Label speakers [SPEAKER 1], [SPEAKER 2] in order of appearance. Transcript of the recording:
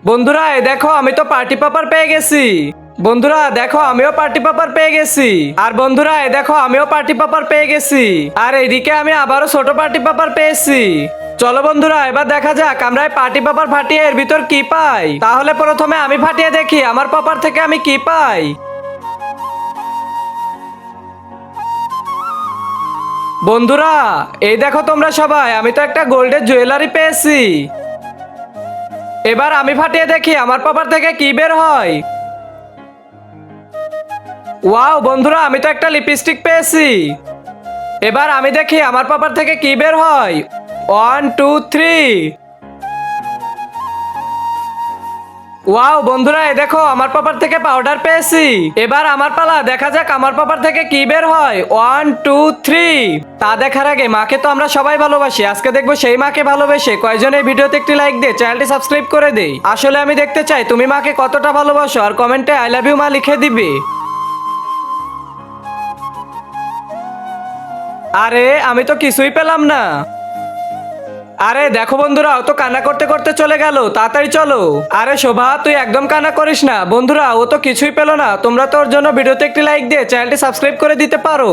[SPEAKER 1] বন্ধুরা এই দেখো আমি তো পার্টি পেপার পেয়ে গেছি। বন্ধুরা দেখো আমিও পার্টি পেপার পেয়ে গেছি। আর বন্ধুরা এই দেখো আমিও পার্টি পেপার পেয়ে গেছি। আর এইদিকে আমি আবারও ছোট পার্টি পেপার পেয়েছি। চলো বন্ধুরা এবার দেখা যাক আমরা এই পার্টি পেপার ফাটিয়ে এর ভিতর কি পাই। তাহলে প্রথমে আমি ফাটিয়ে দেখি আমার পেপার থেকে আমি কি পাই। বন্ধুরা এই দেখো তোমরা সবাই আমি তো একটা গোল্ডের জুয়েলারি পেয়েছি। এবার আমি ফাটিয়ে দেখি আমার পেপার থেকে কি বের হয়। ওয়াও বন্ধুরা আমি তো একটা লিপস্টিক পেয়েছি। এবার আমি দেখি আমার পেপার থেকে কি বের হয়। 1 2 3। ওয়াও বন্ধুরা এই দেখো আমার পেপার থেকে পাউডার পেয়েছি। এবার আমার পালা, দেখা যাক আমার পেপার থেকে কি বের হয়। 1 2 3। তা দেখার আগে মাকে তো আমরা সবাই ভালোবাসি, আজকে দেখবো সেই মাকে ভালোবেসে কয়জন এই ভিডিওতে একটি লাইক দিয়ে চ্যানেলটি সাবস্ক্রাইব করে দেই। আসলে আমি দেখতে চাই তুমি মাকে কতটা ভালোবাসো, আর কমেন্টে আই লাভ ইউ মা লিখে দিবে। আরে আমি তো কিছুই পেলাম না। আরে দেখো বন্ধুরা ও তো কান্না করতে করতে চলে গেল, তাড়াতাড়ি চলো। আরে শোভা তুই একদম কান্না করিস না। বন্ধুরা ও তো কিছুই পেলো না, তোমরা তো ওর জন্য ভিডিওতে একটি লাইক দিয়ে চ্যানেলটি সাবস্ক্রাইব করে দিতে পারো।